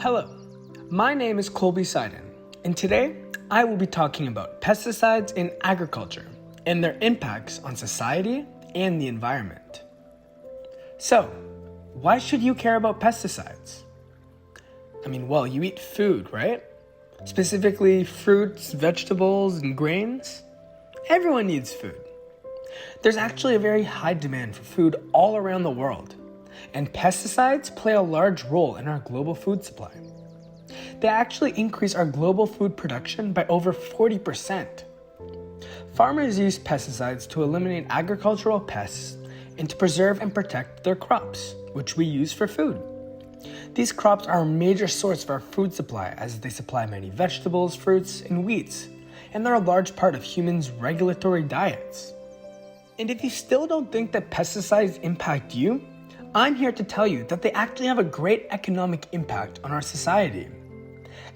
Hello, my name is Colby, and today I will be talking about pesticides in agriculture and their impacts on society and the environment. So, why should you care about pesticides? You eat food, right? Specifically fruits, vegetables, and grains. Everyone needs food. There's actually a very high demand for food all around the world, and pesticides play a large role in our global food supply. They actually increase our global food production by over 40%. Farmers use pesticides to eliminate agricultural pests and to preserve and protect their crops, which we use for food. These crops are a major source of our food supply as they supply many vegetables, fruits, and wheats, and they're a large part of humans' regulatory diets. And if you still don't think that pesticides impact you, I'm here to tell you that they actually have a great economic impact on our society.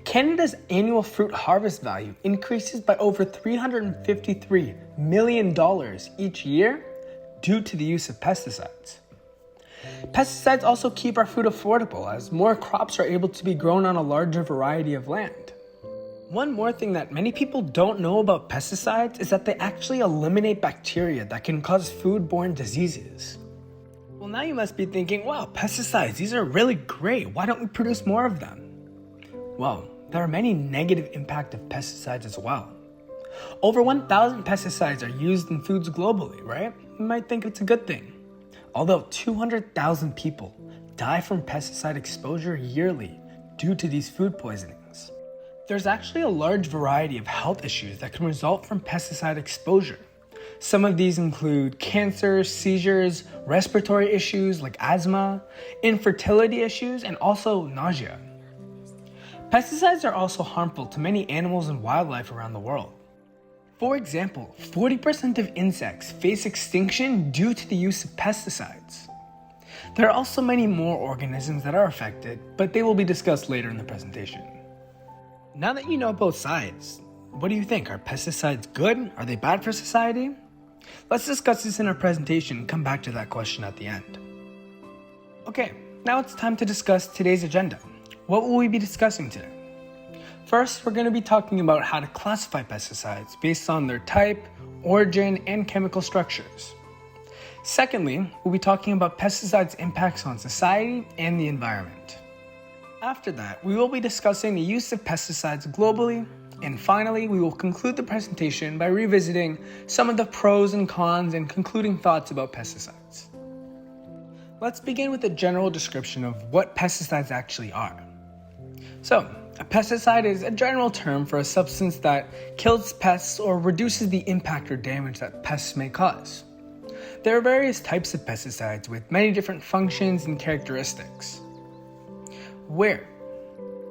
Canada's annual fruit harvest value increases by over $353 million each year due to the use of pesticides. Pesticides also keep our food affordable as more crops are able to be grown on a larger variety of land. One more thing that many people don't know about pesticides is that they actually eliminate bacteria that can cause foodborne diseases. Well, now you must be thinking, wow, pesticides, these are really great. Why don't we produce more of them? Well, there are many negative impacts of pesticides as well. Over 1,000 pesticides are used in foods globally, right? You might think it's a good thing. Although 200,000 people die from pesticide exposure yearly due to these food poisonings. There's actually a large variety of health issues that can result from pesticide exposure. Some of these include cancer, seizures, respiratory issues like asthma, infertility issues, and also nausea. Pesticides are also harmful to many animals and wildlife around the world. For example, 40% of insects face extinction due to the use of pesticides. There are also many more organisms that are affected, but they will be discussed later in the presentation. Now that you know both sides, what do you think? Are pesticides good? Are they bad for society? Let's discuss this in our presentation and come back to that question at the end. Okay, now it's time to discuss today's agenda. What will we be discussing today? First, we're going to be talking about how to classify pesticides based on their type, origin, and chemical structures. Secondly, we'll be talking about pesticides' impacts on society and the environment. After that, we will be discussing the use of pesticides globally, and finally, we will conclude the presentation by revisiting some of the pros and cons and concluding thoughts about pesticides. Let's begin with a general description of what pesticides actually are. So, a pesticide is a general term for a substance that kills pests or reduces the impact or damage that pests may cause. There are various types of pesticides with many different functions and characteristics. Where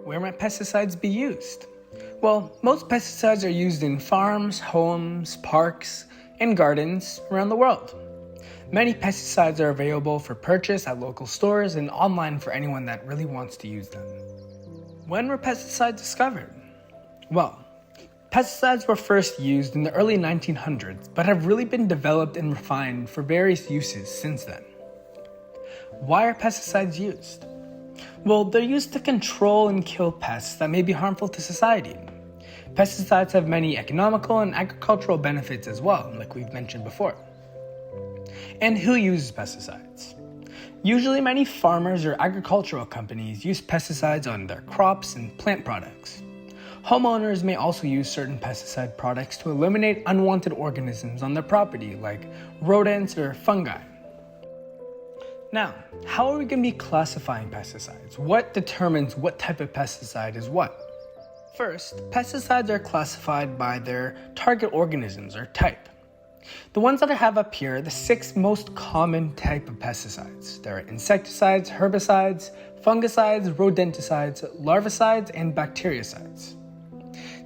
might pesticides be used? Well, most pesticides are used in farms, homes, parks, and gardens around the world. Many pesticides are available for purchase at local stores and online for anyone that really wants to use them. When were pesticides discovered? Well, pesticides were first used in the early 1900s, but have really been developed and refined for various uses since then. Why are pesticides used? Well, they're used to control and kill pests that may be harmful to society. Pesticides have many economical and agricultural benefits as well, like we've mentioned before. And who uses pesticides? Usually many farmers or agricultural companies use pesticides on their crops and plant products. Homeowners may also use certain pesticide products to eliminate unwanted organisms on their property, like rodents or fungi. Now, how are we going to be classifying pesticides? What determines what type of pesticide is what? First, pesticides are classified by their target organisms or type. The ones that I have up here are the 6 most common type of pesticides. There are insecticides, herbicides, fungicides, rodenticides, larvicides, and bactericides.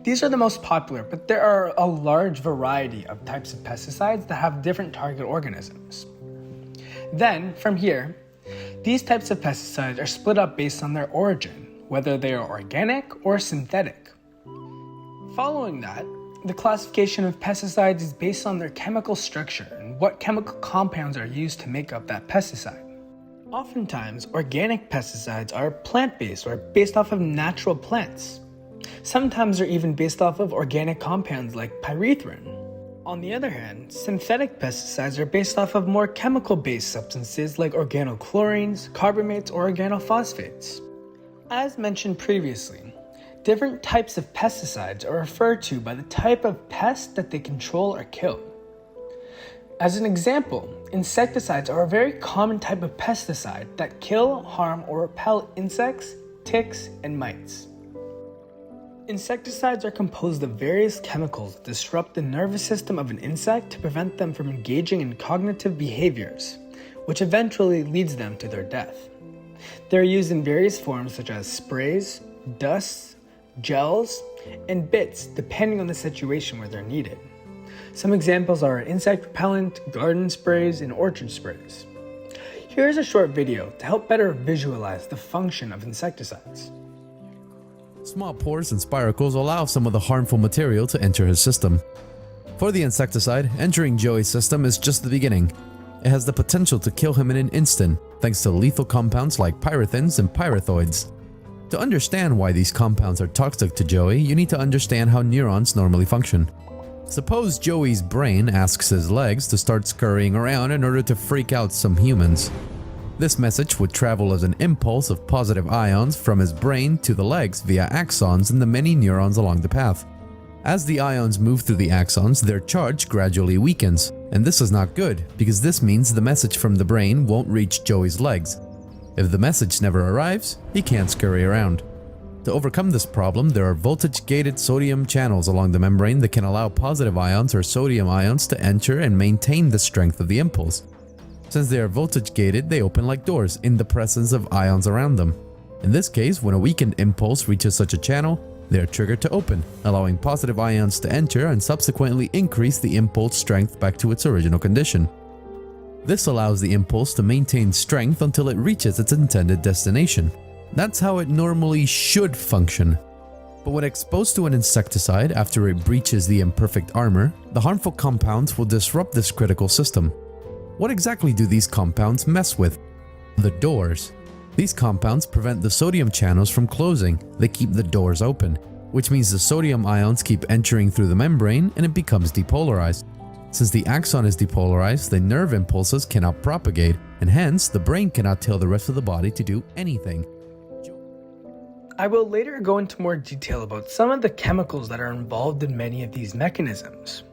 These are the most popular, but there are a large variety of types of pesticides that have different target organisms. Then, from here, these types of pesticides are split up based on their origin, whether they are organic or synthetic. Following that, the classification of pesticides is based on their chemical structure and what chemical compounds are used to make up that pesticide. Oftentimes, organic pesticides are plant-based or based off of natural plants. Sometimes they're even based off of organic compounds like pyrethrin. On the other hand, synthetic pesticides are based off of more chemical-based substances like organochlorines, carbamates, or organophosphates. As mentioned previously, different types of pesticides are referred to by the type of pest that they control or kill. As an example, insecticides are a very common type of pesticide that kill, harm, or repel insects, ticks, and mites. Insecticides are composed of various chemicals that disrupt the nervous system of an insect to prevent them from engaging in cognitive behaviors, which eventually leads them to their death. They're used in various forms such as sprays, dusts, gels, and bits depending on the situation where they're needed. Some examples are insect repellent, garden sprays, and orchard sprays. Here's a short video to help better visualize the function of insecticides. Small pores and spiracles allow some of the harmful material to enter his system. For the insecticide, entering Joey's system is just the beginning. It has the potential to kill him in an instant, thanks to lethal compounds like pyrethrins and pyrethoids. To understand why these compounds are toxic to Joey, you need to understand how neurons normally function. Suppose Joey's brain asks his legs to start scurrying around in order to freak out some humans. This message would travel as an impulse of positive ions from his brain to the legs via axons in the many neurons along the path. As the ions move through the axons, their charge gradually weakens, and this is not good because this means the message from the brain won't reach Joey's legs. If the message never arrives, he can't scurry around. To overcome this problem, there are voltage-gated sodium channels along the membrane that can allow positive ions or sodium ions to enter and maintain the strength of the impulse. Since they are voltage-gated, they open like doors in the presence of ions around them. In this case, when a weakened impulse reaches such a channel, they are triggered to open, allowing positive ions to enter and subsequently increase the impulse strength back to its original condition. This allows the impulse to maintain strength until it reaches its intended destination. That's how it normally should function. But when exposed to an insecticide after it breaches the imperfect armor, the harmful compounds will disrupt this critical system. What exactly do these compounds mess with? The doors. These compounds prevent the sodium channels from closing. They keep the doors open, which means the sodium ions keep entering through the membrane and it becomes depolarized. Since the axon is depolarized, the nerve impulses cannot propagate, and hence the brain cannot tell the rest of the body to do anything. I will later go into more detail about some of the chemicals that are involved in many of these mechanisms.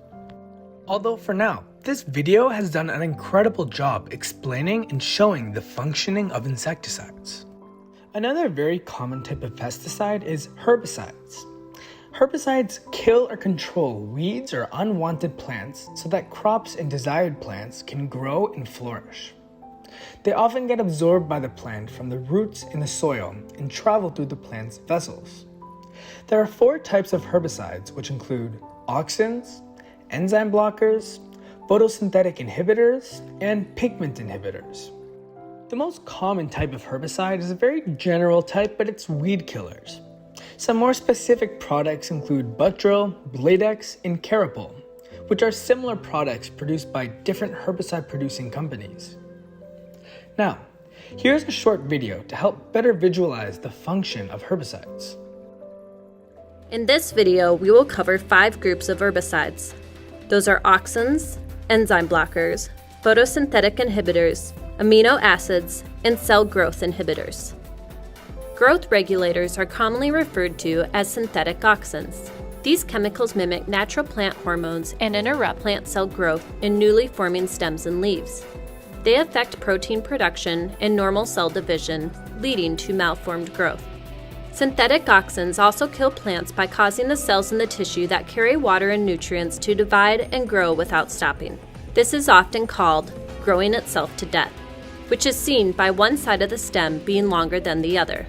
Although for now, this video has done an incredible job explaining and showing the functioning of insecticides. Another very common type of pesticide is herbicides. Herbicides kill or control weeds or unwanted plants so that crops and desired plants can grow and flourish. They often get absorbed by the plant from the roots in the soil and travel through the plant's vessels. There are 4 types of herbicides, which include auxins, enzyme blockers, photosynthetic inhibitors, and pigment inhibitors. The most common type of herbicide is a very general type, but it's weed killers. Some more specific products include Buttril, Bladex, and Carapol, which are similar products produced by different herbicide-producing companies. Now, here's a short video to help better visualize the function of herbicides. In this video, we will cover 5 groups of herbicides. Those are auxins, enzyme blockers, photosynthetic inhibitors, amino acids, and cell growth inhibitors. Growth regulators are commonly referred to as synthetic auxins. These chemicals mimic natural plant hormones and interrupt plant cell growth in newly forming stems and leaves. They affect protein production and normal cell division, leading to malformed growth. Synthetic auxins also kill plants by causing the cells in the tissue that carry water and nutrients to divide and grow without stopping. This is often called growing itself to death, which is seen by one side of the stem being longer than the other.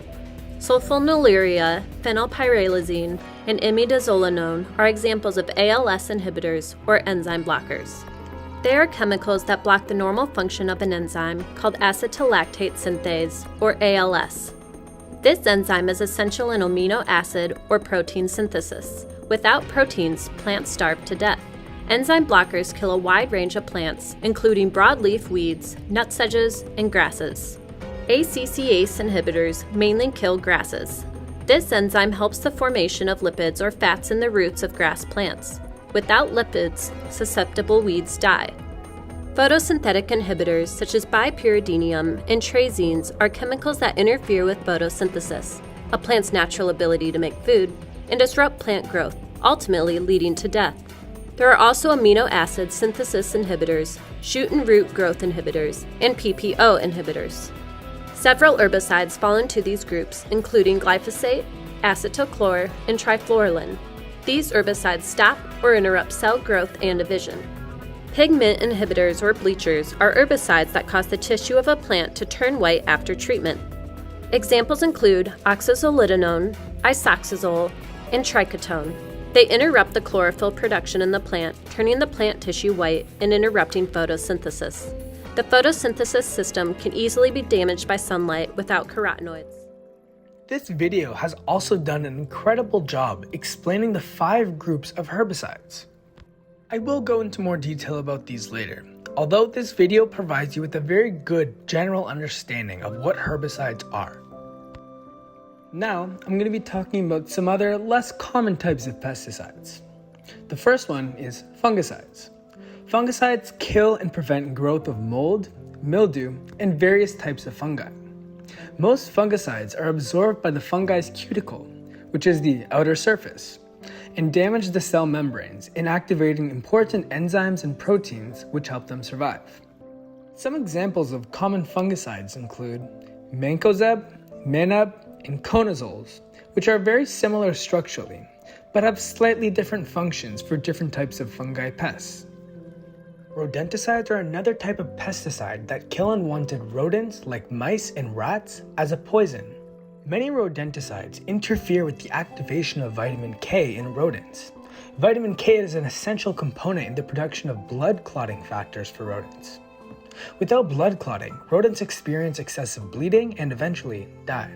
Sulfonylurea, phenylpyrrolazine, and imidazolinone are examples of ALS inhibitors or enzyme blockers. They are chemicals that block the normal function of an enzyme called acetylactate synthase, or ALS. This enzyme is essential in amino acid or protein synthesis. Without proteins, plants starve to death. Enzyme blockers kill a wide range of plants, including broadleaf weeds, nutsedges, and grasses. ACCase inhibitors mainly kill grasses. This enzyme helps the formation of lipids or fats in the roots of grass plants. Without lipids, susceptible weeds die. Photosynthetic inhibitors such as bipyridinium and triazines are chemicals that interfere with photosynthesis, a plant's natural ability to make food, and disrupt plant growth, ultimately leading to death. There are also amino acid synthesis inhibitors, shoot and root growth inhibitors, and PPO inhibitors. Several herbicides fall into these groups, including glyphosate, acetochlor, and trifluralin. These herbicides stop or interrupt cell growth and division. Pigment inhibitors or bleachers are herbicides that cause the tissue of a plant to turn white after treatment. Examples include oxazolidinone, isoxazole, and trichotone. They interrupt the chlorophyll production in the plant, turning the plant tissue white and interrupting photosynthesis. The photosynthesis system can easily be damaged by sunlight without carotenoids. This video has also done an incredible job explaining the 5 groups of herbicides. I will go into more detail about these later, although this video provides you with a very good general understanding of what herbicides are. Now, I'm going to be talking about some other less common types of pesticides. The first one is fungicides. Fungicides kill and prevent growth of mold, mildew, and various types of fungi. Most fungicides are absorbed by the fungi's cuticle, which is the outer surface, and damage the cell membranes, inactivating important enzymes and proteins which help them survive. Some examples of common fungicides include mancozeb, manab, and conazoles, which are very similar structurally, but have slightly different functions for different types of fungi pests. Rodenticides are another type of pesticide that kill unwanted rodents like mice and rats as a poison. Many rodenticides interfere with the activation of vitamin K in rodents. Vitamin K is an essential component in the production of blood clotting factors for rodents. Without blood clotting, rodents experience excessive bleeding and eventually die.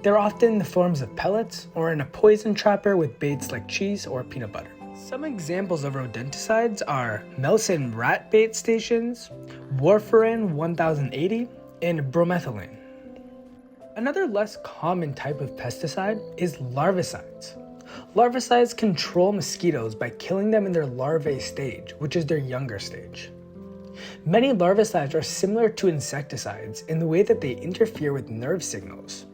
They're often in the forms of pellets or in a poison trapper with baits like cheese or peanut butter. Some examples of rodenticides are Melsin rat bait stations, warfarin 1080, and bromethalin. Another less common type of pesticide is larvicides. Larvicides control mosquitoes by killing them in their larvae stage, which is their younger stage. Many larvicides are similar to insecticides in the way that they interfere with nerve signals.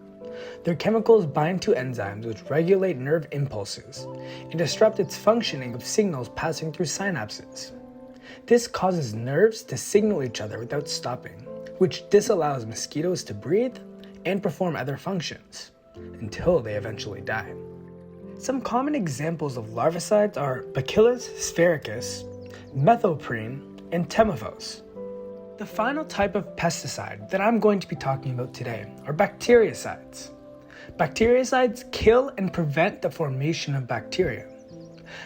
Their chemicals bind to enzymes which regulate nerve impulses and disrupt its functioning of signals passing through synapses. This causes nerves to signal each other without stopping, which disallows mosquitoes to breathe and perform other functions, until they eventually die. Some common examples of larvicides are Bacillus sphaericus, methoprene, and temephos. The final type of pesticide that I'm going to be talking about today are bactericides. Bactericides kill and prevent the formation of bacteria.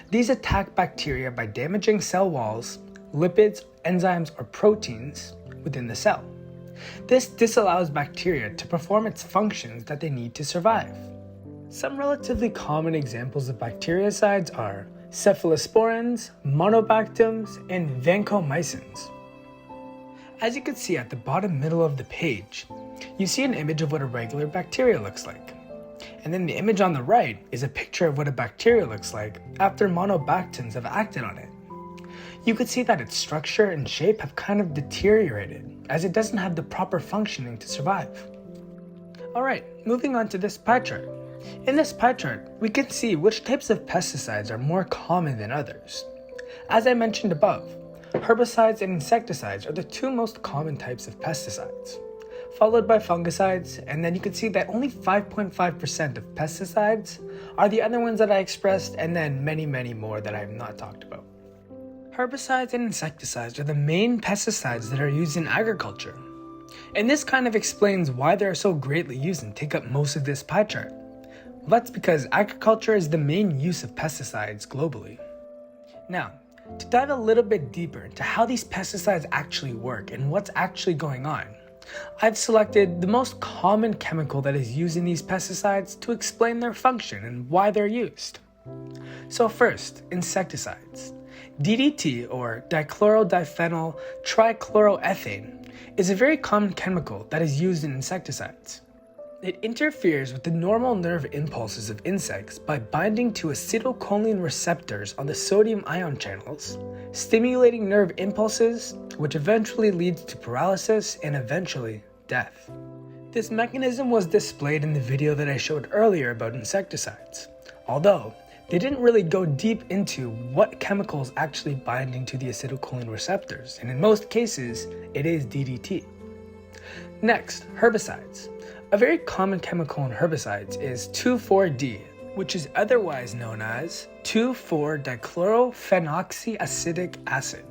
These attack bacteria by damaging cell walls, lipids, enzymes, or proteins within the cell. This disallows bacteria to perform its functions that they need to survive. Some relatively common examples of bactericides are cephalosporins, monobactums, and vancomycins. As you can see at the bottom middle of the page, you see an image of what a regular bacteria looks like. And then the image on the right is a picture of what a bacteria looks like after monobactams have acted on it. You could see that its structure and shape have kind of deteriorated, as it doesn't have the proper functioning to survive. Alright, moving on to this pie chart. In this pie chart, we can see which types of pesticides are more common than others. As I mentioned above, herbicides and insecticides are the 2 most common types of pesticides, followed by fungicides, and then you can see that only 5.5% of pesticides are the other ones that I expressed, and then many more that I have not talked about. Herbicides and insecticides are the main pesticides that are used in agriculture, and this kind of explains why they are so greatly used and take up most of this pie chart. Well, that's because agriculture is the main use of pesticides globally. Now, to dive a little bit deeper into how these pesticides actually work and what's actually going on, I've selected the most common chemical that is used in these pesticides to explain their function and why they're used. So first, insecticides. DDT, or dichlorodiphenyl trichloroethane, is a very common chemical that is used in insecticides. It interferes with the normal nerve impulses of insects by binding to acetylcholine receptors on the sodium ion channels, stimulating nerve impulses, which eventually leads to paralysis and eventually death. This mechanism was displayed in the video that I showed earlier about insecticides, although they didn't really go deep into what chemical is actually binding to the acetylcholine receptors, and in most cases, it is DDT. Next, herbicides. A very common chemical in herbicides is 2,4-D, which is otherwise known as 2,4-dichlorophenoxyacetic acid.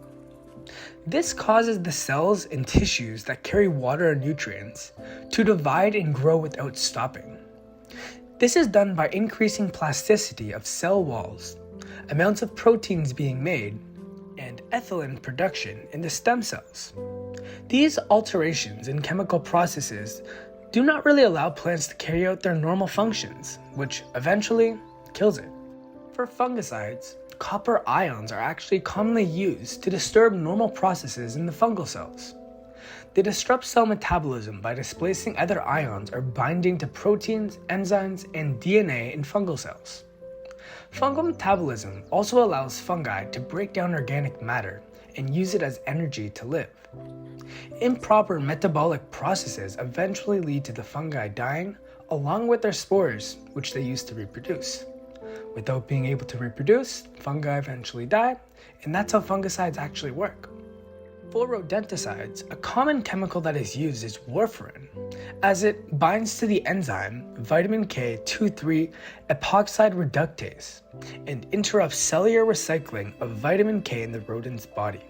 This causes the cells and tissues that carry water and nutrients to divide and grow without stopping. This is done by increasing plasticity of cell walls, amounts of proteins being made, and ethylene production in the stem cells. These alterations in chemical processes do not really allow plants to carry out their normal functions, which eventually kills it. For fungicides, copper ions are actually commonly used to disturb normal processes in the fungal cells. They disrupt cell metabolism by displacing other ions or binding to proteins, enzymes, and DNA in fungal cells. Fungal metabolism also allows fungi to break down organic matter and use it as energy to live. Improper metabolic processes eventually lead to the fungi dying along with their spores, which they use to reproduce. Without being able to reproduce, fungi eventually die, and that's how fungicides actually work. For rodenticides, a common chemical that is used is warfarin, as it binds to the enzyme vitamin K 2,3 epoxide reductase and interrupts cellular recycling of vitamin K in the rodent's body.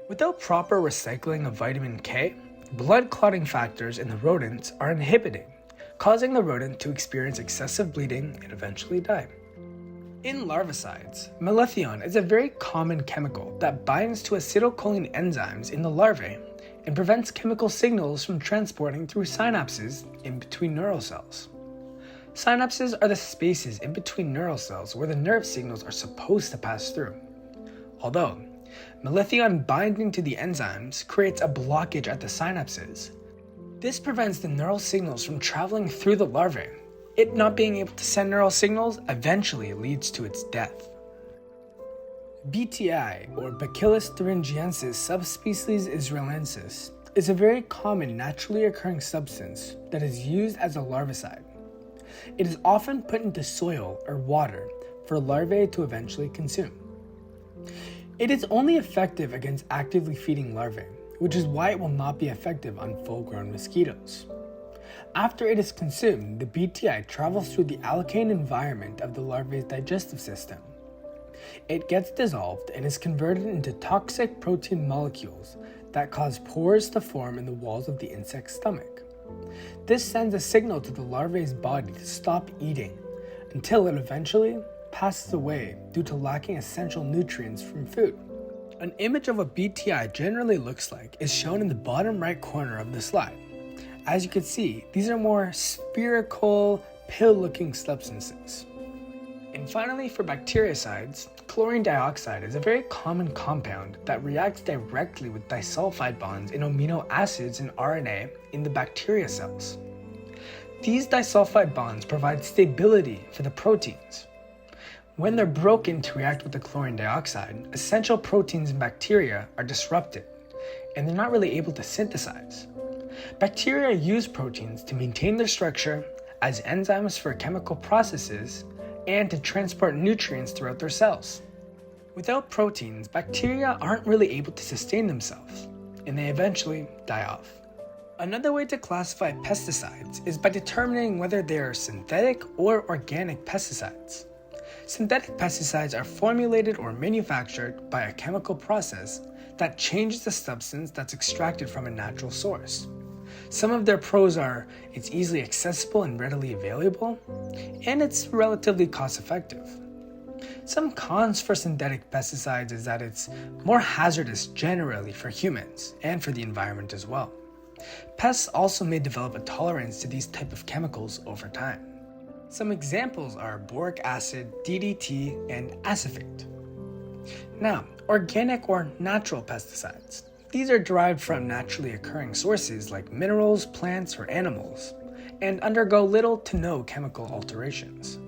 Without proper recycling of vitamin K, blood clotting factors in the rodents are inhibited, causing the rodent to experience excessive bleeding and eventually die. In larvicides, malathion is a very common chemical that binds to acetylcholine enzymes in the larvae and prevents chemical signals from transporting through synapses in between neural cells. Synapses are the spaces in between neural cells where the nerve signals are supposed to pass through. Although, malathion binding to the enzymes creates a blockage at the synapses. This prevents the neural signals from traveling through the larvae. It not being able to send neural signals eventually leads to its death. BTI, or Bacillus thuringiensis subspecies israelensis, is a very common naturally occurring substance that is used as a larvicide. It is often put into soil or water for larvae to eventually consume. It is only effective against actively feeding larvae, which is why it will not be effective on full-grown mosquitoes. After it is consumed, the BTI travels through the alkane environment of the larvae's digestive system. It gets dissolved and is converted into toxic protein molecules that cause pores to form in the walls of the insect's stomach. This sends a signal to the larvae's body to stop eating until it eventually passes away due to lacking essential nutrients from food. An image of what BTI generally looks like is shown in the bottom right corner of the slide. As you can see, these are more spherical, pill-looking substances. And finally, for bactericides, chlorine dioxide is a very common compound that reacts directly with disulfide bonds in amino acids and RNA in the bacteria cells. These disulfide bonds provide stability for the proteins. When they're broken to react with the chlorine dioxide, essential proteins in bacteria are disrupted, and they're not really able to synthesize. Bacteria use proteins to maintain their structure as enzymes for chemical processes and to transport nutrients throughout their cells. Without proteins, bacteria aren't really able to sustain themselves, and they eventually die off. Another way to classify pesticides is by determining whether they are synthetic or organic pesticides. Synthetic pesticides are formulated or manufactured by a chemical process that changes the substance that's extracted from a natural source. Some of their pros are it's easily accessible and readily available, and it's relatively cost-effective. Some cons for synthetic pesticides is that it's more hazardous generally for humans and for the environment as well. Pests also may develop a tolerance to these type of chemicals over time. Some examples are boric acid, DDT, and acephate. Now, organic or natural pesticides. these are derived from naturally occurring sources like minerals, plants, or animals, and undergo little to no chemical alterations.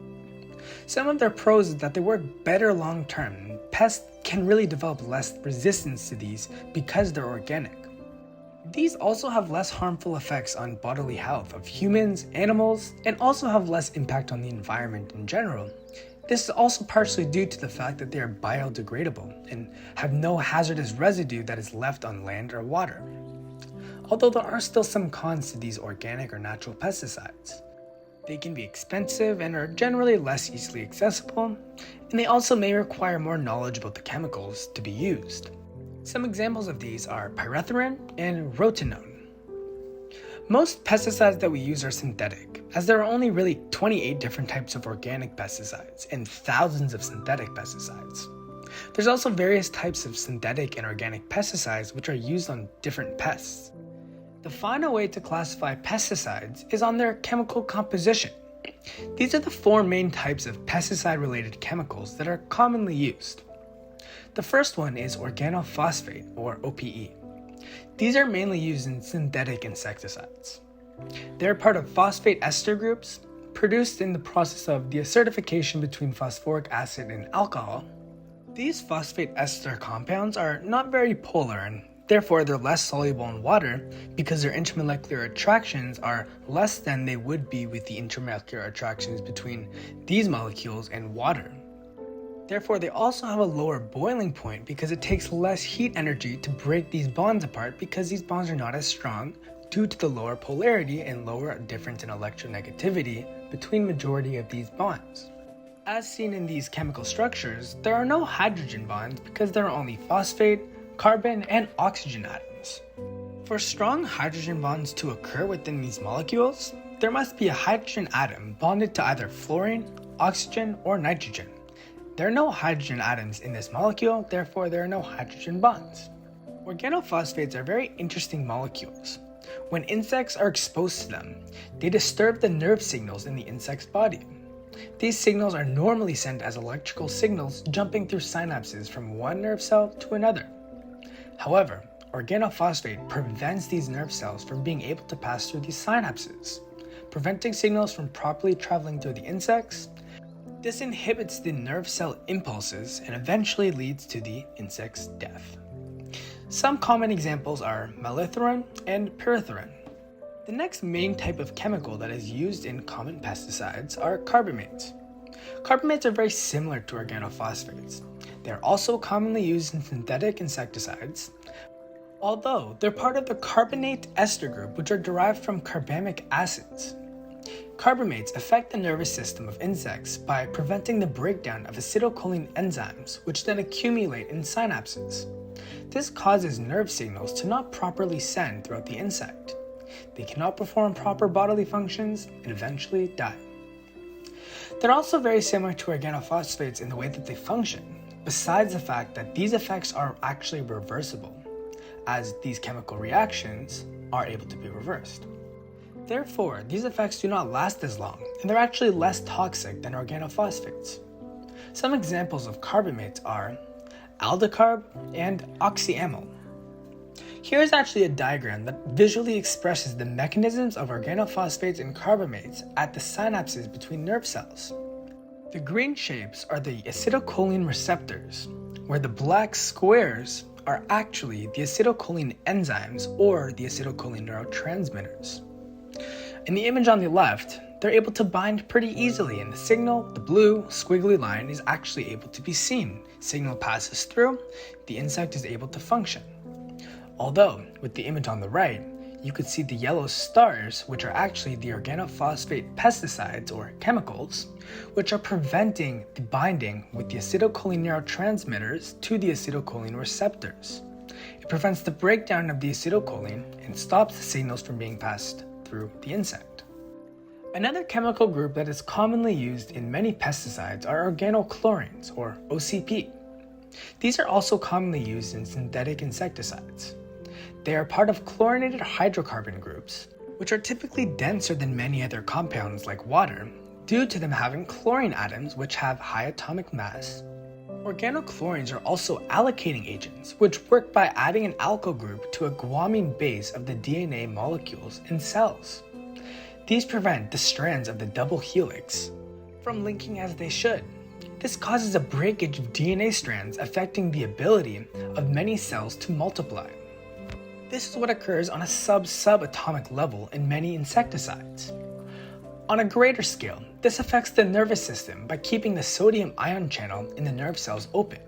Some of their pros is that they work better long term. Pests can really develop less resistance to these because they're organic. These also have less harmful effects on bodily health of humans, animals, and also have less impact on the environment in general. This is also partially due to the fact that they are biodegradable and have no hazardous residue that is left on land or water. Although there are still some cons to these organic or natural pesticides. They can be expensive and are generally less easily accessible, and they also may require more knowledge about the chemicals to be used. Some examples of these are pyrethrin and rotenone. Most pesticides that we use are synthetic, as there are only really 28 different types of organic pesticides and thousands of synthetic pesticides. There's also various types of synthetic and organic pesticides which are used on different pests. The final way to classify pesticides is on their chemical composition. These are the four main types of pesticide-related chemicals that are commonly used. The first one is organophosphate, or OPE. These are mainly used in synthetic insecticides. They're part of phosphate ester groups, produced in the process of deacidification between phosphoric acid and alcohol. These phosphate ester compounds are not very polar and therefore they're less soluble in water because their intermolecular attractions are less than they would be with the intermolecular attractions between these molecules and water. Therefore, they also have a lower boiling point because it takes less heat energy to break these bonds apart because these bonds are not as strong due to the lower polarity and lower difference in electronegativity between majority of these bonds. As seen in these chemical structures, there are no hydrogen bonds because there are only phosphate, carbon, and oxygen atoms. For strong hydrogen bonds to occur within these molecules, there must be a hydrogen atom bonded to either fluorine, oxygen, or nitrogen. There are no hydrogen atoms in this molecule, therefore there are no hydrogen bonds. Organophosphates are very interesting molecules. When insects are exposed to them, they disturb the nerve signals in the insect's body. These signals are normally sent as electrical signals jumping through synapses from one nerve cell to another. However, organophosphate prevents these nerve cells from being able to pass through these synapses, preventing signals from properly traveling through the insects. This inhibits the nerve cell impulses and eventually leads to the insect's death. Some common examples are melitharin and pyrethrin. The next main type of chemical that is used in common pesticides are carbamates. Carbamates are very similar to organophosphates. They are also commonly used in synthetic insecticides, although they're part of the carbonate ester group, which are derived from carbamic acids. Carbamates affect the nervous system of insects by preventing the breakdown of acetylcholine enzymes, which then accumulate in synapses. This causes nerve signals to not properly send throughout the insect. They cannot perform proper bodily functions and eventually die. They're also very similar to organophosphates in the way that they function, besides the fact that these effects are actually reversible, as these chemical reactions are able to be reversed. Therefore, these effects do not last as long, and they're actually less toxic than organophosphates. Some examples of carbamates are aldecarb and oxyamyl. Here is actually a diagram that visually expresses the mechanisms of organophosphates and carbamates at the synapses between nerve cells. The green shapes are the acetylcholine receptors, where the black squares are actually the acetylcholine enzymes or the acetylcholine neurotransmitters. In the image on the left, they're able to bind pretty easily, and the signal, the blue squiggly line, is actually able to be seen. Signal passes through, the insect is able to function. Although, with the image on the right, you could see the yellow stars, which are actually the organophosphate pesticides or chemicals, which are preventing the binding with the acetylcholine neurotransmitters to the acetylcholine receptors. It prevents the breakdown of the acetylcholine and stops the signals from being passed through the insect. Another chemical group that is commonly used in many pesticides are organochlorines, or OCP. These are also commonly used in synthetic insecticides. They are part of chlorinated hydrocarbon groups, which are typically denser than many other compounds like water, due to them having chlorine atoms which have high atomic mass. Organochlorines are also allocating agents, which work by adding an alkyl group to a guanine base of the DNA molecules in cells. These prevent the strands of the double helix from linking as they should. This causes a breakage of DNA strands, affecting the ability of many cells to multiply. This is what occurs on a subatomic level in many insecticides. On a greater scale, this affects the nervous system by keeping the sodium ion channel in the nerve cells open.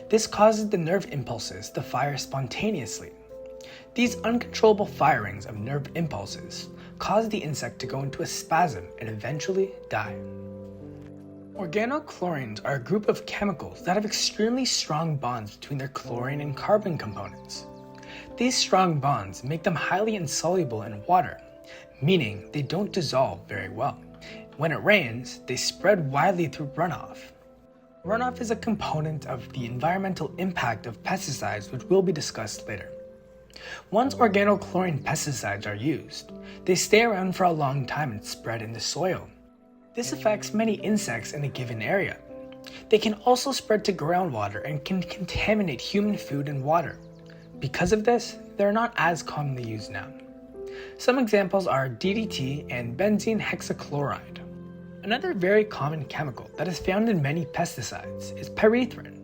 This causes the nerve impulses to fire spontaneously. These uncontrollable firings of nerve impulses cause the insect to go into a spasm and eventually die. Organochlorines are a group of chemicals that have extremely strong bonds between their chlorine and carbon components. These strong bonds make them highly insoluble in water, meaning they don't dissolve very well. When it rains, they spread widely through runoff. Runoff is a component of the environmental impact of pesticides, which will be discussed later. Once organochlorine pesticides are used, they stay around for a long time and spread in the soil. This affects many insects in a given area. They can also spread to groundwater and can contaminate human food and water. Because of this, they're not as commonly used now. Some examples are DDT and benzene hexachloride. Another very common chemical that is found in many pesticides is pyrethrin.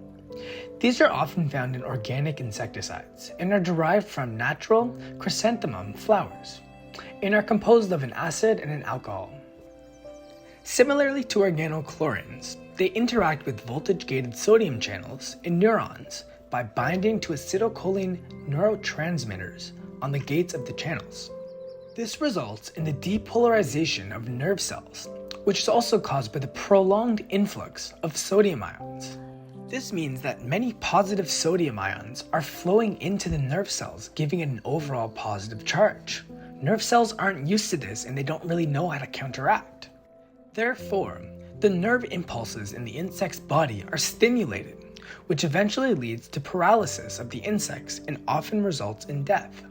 These are often found in organic insecticides and are derived from natural chrysanthemum flowers and are composed of an acid and an alcohol. Similarly to organochlorines, they interact with voltage-gated sodium channels in neurons by binding to acetylcholine neurotransmitters on the gates of the channels. This results in the depolarization of nerve cells, which is also caused by the prolonged influx of sodium ions. This means that many positive sodium ions are flowing into the nerve cells, giving it an overall positive charge. Nerve cells aren't used to this and they don't really know how to counteract. Therefore, the nerve impulses in the insect's body are stimulated, which eventually leads to paralysis of the insects and often results in death.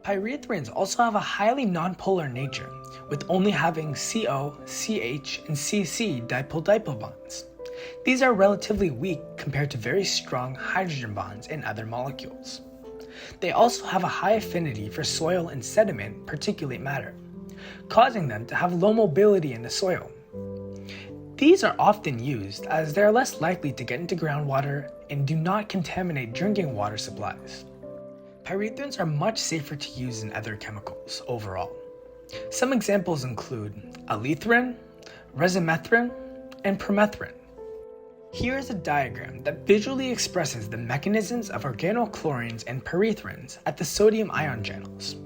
Pyrethrins also have a highly nonpolar nature, with only having CO, CH, and CC dipole-dipole bonds. These are relatively weak compared to very strong hydrogen bonds in other molecules. They also have a high affinity for soil and sediment particulate matter, causing them to have low mobility in the soil. These are often used as they are less likely to get into groundwater and do not contaminate drinking water supplies. Pyrethrins are much safer to use than other chemicals overall. Some examples include alethrin, resomethrin, and permethrin. Here is a diagram that visually expresses the mechanisms of organochlorines and pyrethrins at the sodium ion channels.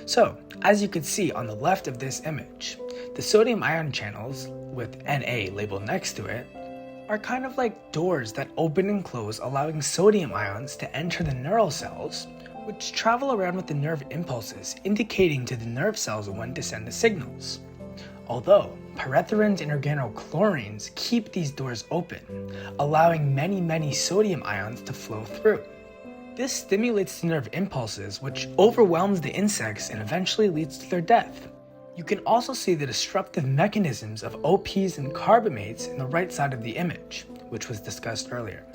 So, as you can see on the left of this image, the sodium ion channels, with Na labeled next to it, are kind of like doors that open and close, allowing sodium ions to enter the neural cells, which travel around with the nerve impulses, indicating to the nerve cells when to send the signals. Although, pyrethrins and organochlorines keep these doors open, allowing many sodium ions to flow through. This stimulates the nerve impulses, which overwhelms the insects and eventually leads to their death. You can also see the disruptive mechanisms of OPs and carbamates in the right side of the image, which was discussed earlier.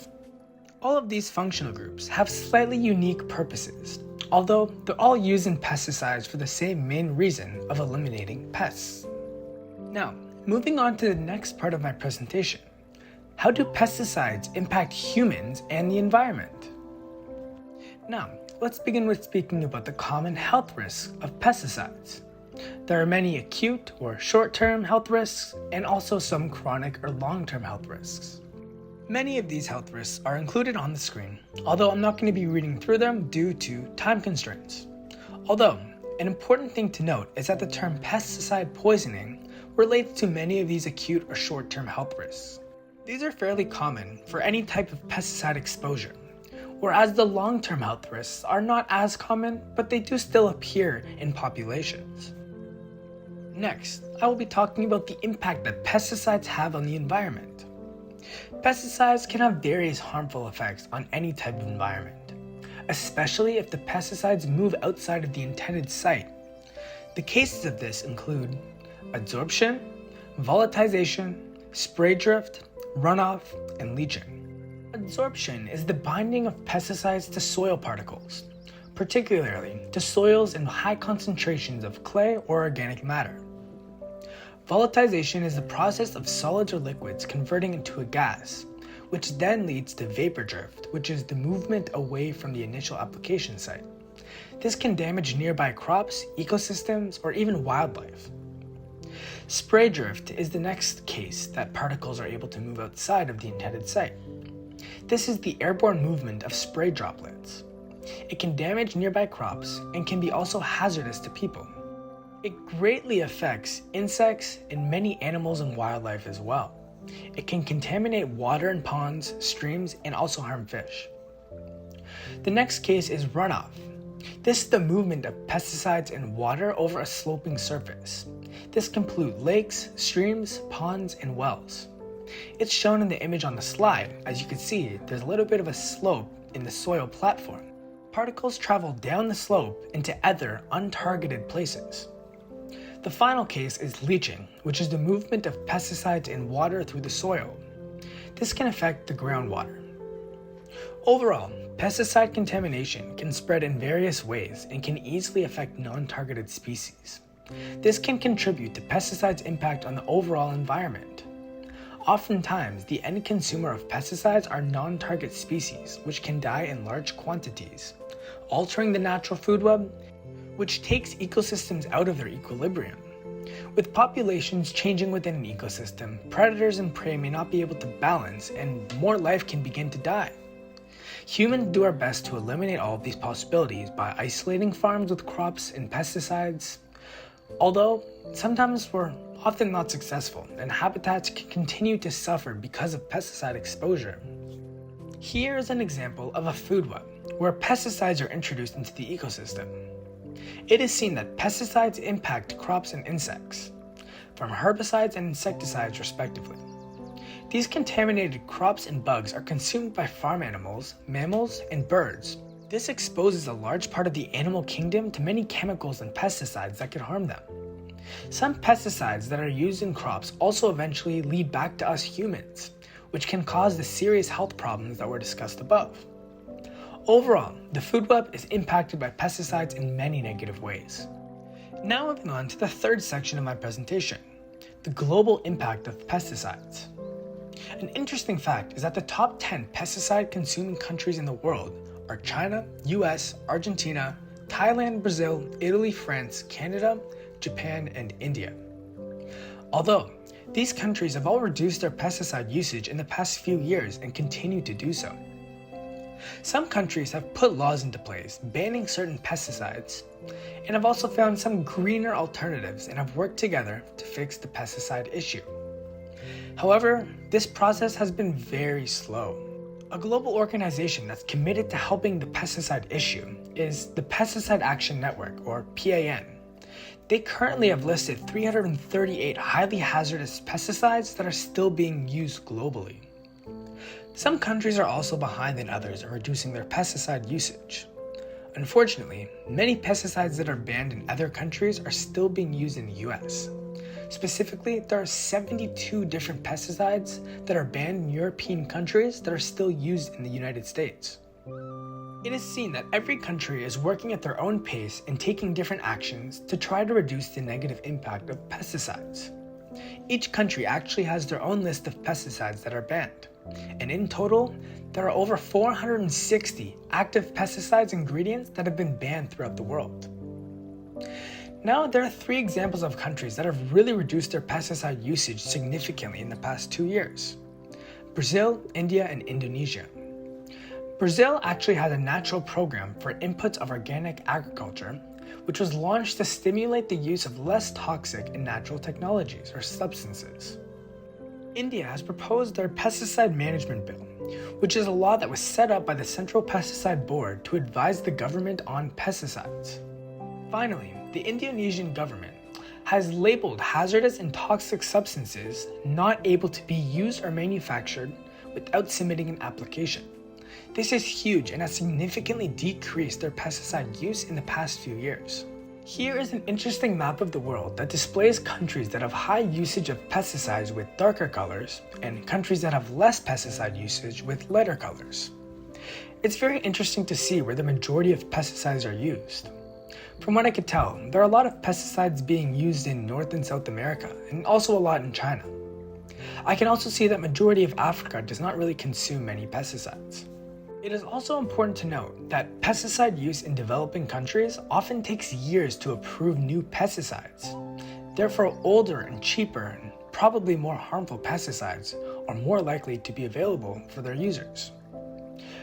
All of these functional groups have slightly unique purposes, although they're all used in pesticides for the same main reason of eliminating pests. Now, moving on to the next part of my presentation. How do pesticides impact humans and the environment? Now, let's begin with speaking about the common health risks of pesticides. There are many acute or short-term health risks, and also some chronic or long-term health risks. Many of these health risks are included on the screen, although I'm not going to be reading through them due to time constraints. Although, an important thing to note is that the term pesticide poisoning relates to many of these acute or short-term health risks. These are fairly common for any type of pesticide exposure, whereas the long-term health risks are not as common, but they do still appear in populations. Next, I will be talking about the impact that pesticides have on the environment. Pesticides can have various harmful effects on any type of environment, especially if the pesticides move outside of the intended site. The cases of this include adsorption, volatilization, spray drift, runoff, and leaching. Adsorption is the binding of pesticides to soil particles, particularly to soils in high concentrations of clay or organic matter. Volatilization is the process of solids or liquids converting into a gas, which then leads to vapor drift, which is the movement away from the initial application site. This can damage nearby crops, ecosystems, or even wildlife. Spray drift is the next case that particles are able to move outside of the intended site. This is the airborne movement of spray droplets. It can damage nearby crops and can be also hazardous to people. It greatly affects insects and many animals and wildlife as well. It can contaminate water in ponds, streams, and also harm fish. The next case is runoff. This is the movement of pesticides in water over a sloping surface. This can pollute lakes, streams, ponds, and wells. It's shown in the image on the slide. As you can see, there's a little bit of a slope in the soil platform. Particles travel down the slope into other untargeted places. The final case is leaching, which is the movement of pesticides in water through the soil. This can affect the groundwater. Overall, pesticide contamination can spread in various ways and can easily affect non-targeted species. This can contribute to pesticides' impact on the overall environment. Oftentimes, the end consumer of pesticides are non-target species, which can die in large quantities, altering the natural food web, which takes ecosystems out of their equilibrium. With populations changing within an ecosystem, predators and prey may not be able to balance and more life can begin to die. Humans do our best to eliminate all of these possibilities by isolating farms with crops and pesticides, although sometimes we're often not successful and habitats can continue to suffer because of pesticide exposure. Here is an example of a food web where pesticides are introduced into the ecosystem. It is seen that pesticides impact crops and insects, from herbicides and insecticides respectively. These contaminated crops and bugs are consumed by farm animals, mammals, and birds. This exposes a large part of the animal kingdom to many chemicals and pesticides that could harm them. Some pesticides that are used in crops also eventually lead back to us humans, which can cause the serious health problems that were discussed above. Overall, the food web is impacted by pesticides in many negative ways. Now moving on to the third section of my presentation, the global impact of pesticides. An interesting fact is that the top 10 pesticide-consuming countries in the world are China, US, Argentina, Thailand, Brazil, Italy, France, Canada, Japan, and India. Although these countries have all reduced their pesticide usage in the past few years and continue to do so. Some countries have put laws into place banning certain pesticides and have also found some greener alternatives and have worked together to fix the pesticide issue. However, this process has been very slow. A global organization that's committed to helping the pesticide issue is the Pesticide Action Network, or PAN. They currently have listed 338 highly hazardous pesticides that are still being used globally. Some countries are also behind than others in reducing their pesticide usage. Unfortunately, many pesticides that are banned in other countries are still being used in the US. Specifically, there are 72 different pesticides that are banned in European countries that are still used in the United States. It is seen that every country is working at their own pace and taking different actions to try to reduce the negative impact of pesticides. Each country actually has their own list of pesticides that are banned, and in total, there are over 460 active pesticides ingredients that have been banned throughout the world. Now, there are 3 examples of countries that have really reduced their pesticide usage significantly in the past 2 years: Brazil, India, and Indonesia. Brazil actually has a natural program for inputs of organic agriculture, which was launched to stimulate the use of less toxic and natural technologies or substances. India has proposed their pesticide management bill, which is a law that was set up by the Central Pesticide Board to advise the government on pesticides. Finally, the Indonesian government has labeled hazardous and toxic substances not able to be used or manufactured without submitting an application. This is huge and has significantly decreased their pesticide use in the past few years. Here is an interesting map of the world that displays countries that have high usage of pesticides with darker colors and countries that have less pesticide usage with lighter colors. It's very interesting to see where the majority of pesticides are used. From what I could tell, there are a lot of pesticides being used in North and South America, and also a lot in China. I can also see that majority of Africa does not really consume many pesticides. It is also important to note that pesticide use in developing countries often takes years to approve new pesticides. Therefore, older and cheaper and probably more harmful pesticides are more likely to be available for their users.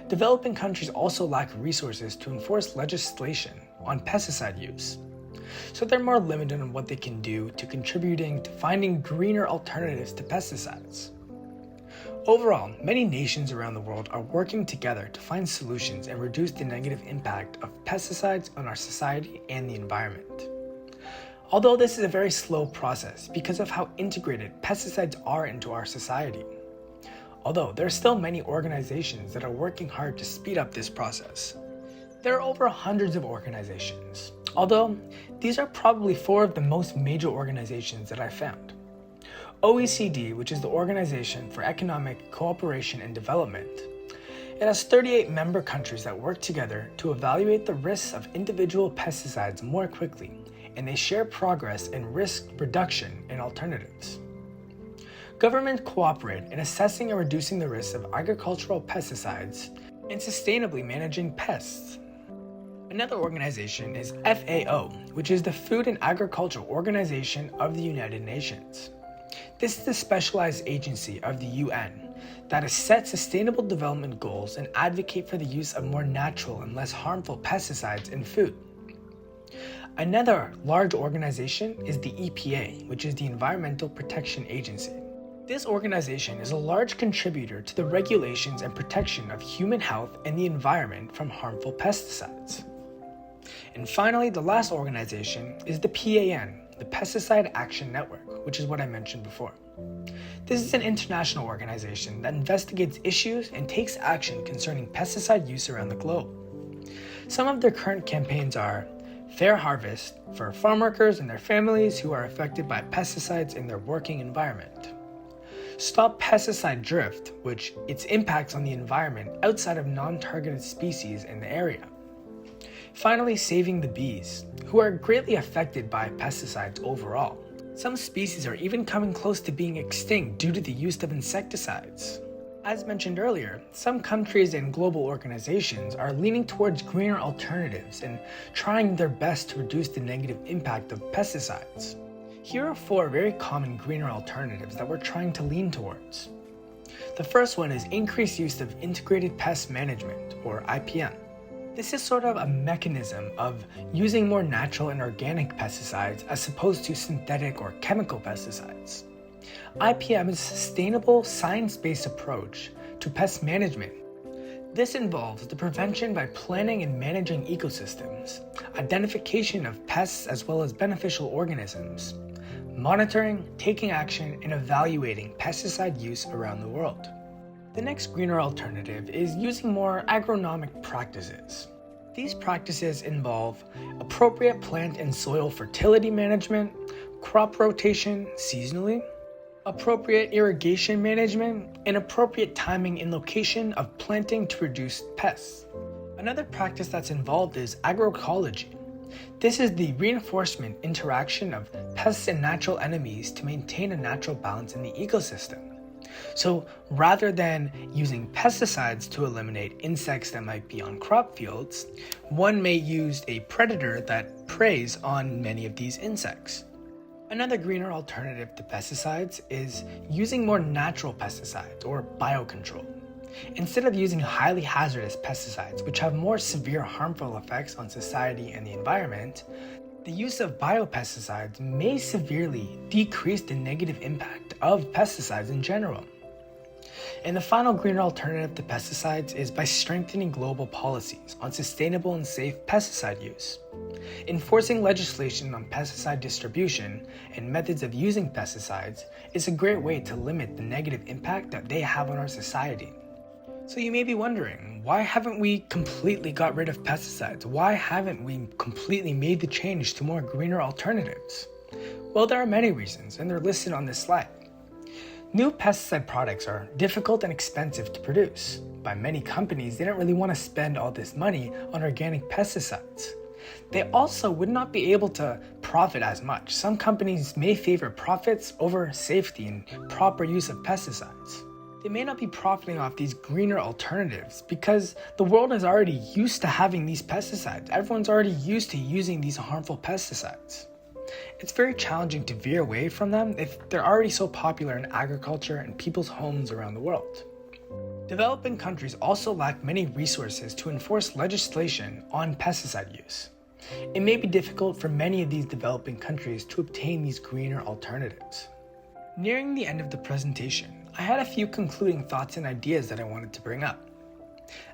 Developing countries also lack resources to enforce legislation on pesticide use, so they're more limited on what they can do to contributing to finding greener alternatives to pesticides. Overall, many nations around the world are working together to find solutions and reduce the negative impact of pesticides on our society and the environment. Although this is a very slow process because of how integrated pesticides are into our society. Although there are still many organizations that are working hard to speed up this process. There are over hundreds of organizations, although these are probably 4 of the most major organizations that I found. OECD, which is the Organization for Economic Cooperation and Development. It has 38 member countries that work together to evaluate the risks of individual pesticides more quickly, and they share progress in risk reduction and alternatives. Governments cooperate in assessing and reducing the risks of agricultural pesticides and sustainably managing pests. Another organization is FAO, which is the Food and Agriculture Organization of the United Nations. This is the specialized agency of the UN that has set sustainable development goals and advocate for the use of more natural and less harmful pesticides in food. Another large organization is the EPA, which is the Environmental Protection Agency. This organization is a large contributor to the regulations and protection of human health and the environment from harmful pesticides. And finally, the last organization is the PAN, the Pesticide Action Network, which is what I mentioned before. This is an international organization that investigates issues and takes action concerning pesticide use around the globe. Some of their current campaigns are Fair Harvest for farm workers and their families who are affected by pesticides in their working environment. Stop Pesticide Drift, which its impacts on the environment outside of non-targeted species in the area. Finally, Saving the Bees, who are greatly affected by pesticides overall. Some species are even coming close to being extinct due to the use of insecticides. As mentioned earlier, some countries and global organizations are leaning towards greener alternatives and trying their best to reduce the negative impact of pesticides. Here are 4 very common greener alternatives that we're trying to lean towards. The first one is increased use of integrated pest management, or IPM. This is sort of a mechanism of using more natural and organic pesticides as opposed to synthetic or chemical pesticides. IPM is a sustainable, science-based approach to pest management. This involves the prevention by planning and managing ecosystems, identification of pests as well as beneficial organisms, monitoring, taking action, and evaluating pesticide use around the world. The next greener alternative is using more agronomic practices. These practices involve appropriate plant and soil fertility management, crop rotation seasonally, appropriate irrigation management, and appropriate timing and location of planting to reduce pests. Another practice that's involved is agroecology. This is the reinforcement interaction of pests and natural enemies to maintain a natural balance in the ecosystem. So rather than using pesticides to eliminate insects that might be on crop fields, one may use a predator that preys on many of these insects. Another greener alternative to pesticides is using more natural pesticides or biocontrol. Instead of using highly hazardous pesticides, which have more severe harmful effects on society and the environment, the use of biopesticides may severely decrease the negative impact of pesticides in general. And the final greener alternative to pesticides is by strengthening global policies on sustainable and safe pesticide use. Enforcing legislation on pesticide distribution and methods of using pesticides is a great way to limit the negative impact that they have on our society. So you may be wondering, why haven't we completely got rid of pesticides? Why haven't we completely made the change to more greener alternatives? Well, there are many reasons, and they're listed on this slide. New pesticide products are difficult and expensive to produce. By many companies, they don't really want to spend all this money on organic pesticides. They also would not be able to profit as much. Some companies may favor profits over safety and proper use of pesticides. They may not be profiting off these greener alternatives because the world is already used to having these pesticides. Everyone's already used to using these harmful pesticides. It's very challenging to veer away from them if they're already so popular in agriculture and people's homes around the world. Developing countries also lack many resources to enforce legislation on pesticide use. It may be difficult for many of these developing countries to obtain these greener alternatives. Nearing the end of the presentation, I had a few concluding thoughts and ideas that I wanted to bring up.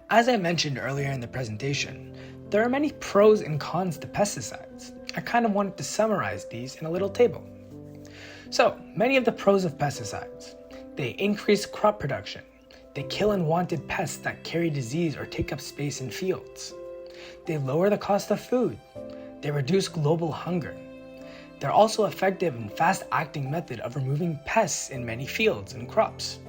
As I mentioned earlier in the presentation, there are many pros and cons to pesticides. I kind of wanted to summarize these in a little table. So, many of the pros of pesticides. They increase crop production. They kill unwanted pests that carry disease or take up space in fields. They lower the cost of food. They reduce global hunger. They're also effective and fast-acting method of removing pests in many fields and crops.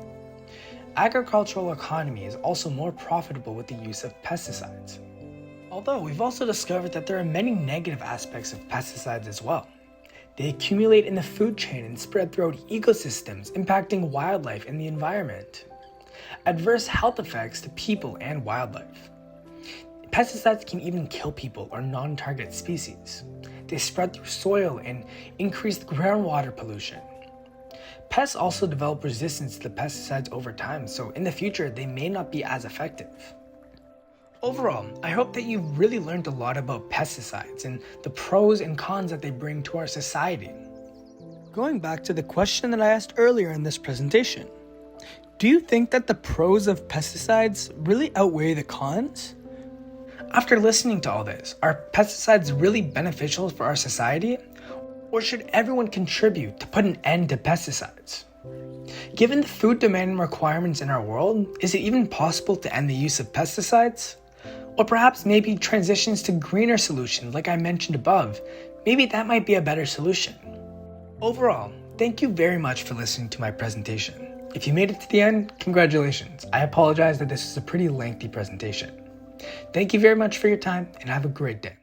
Agricultural economy is also more profitable with the use of pesticides. Although we've also discovered that there are many negative aspects of pesticides as well. They accumulate in the food chain and spread throughout ecosystems, impacting wildlife and the environment. Adverse health effects to people and wildlife. Pesticides can even kill people or non-target species. They spread through soil and increase groundwater pollution. Pests also develop resistance to the pesticides over time, so in the future they may not be as effective. Overall, I hope that you've really learned a lot about pesticides and the pros and cons that they bring to our society. Going back to the question that I asked earlier in this presentation, do you think that the pros of pesticides really outweigh the cons? After listening to all this, are pesticides really beneficial for our society? Or should everyone contribute to put an end to pesticides? Given the food demand and requirements in our world, is it even possible to end the use of pesticides? Or perhaps maybe transitions to greener solutions like I mentioned above, maybe that might be a better solution. Overall, thank you very much for listening to my presentation. If you made it to the end, congratulations. I apologize that this is a pretty lengthy presentation. Thank you very much for your time and have a great day.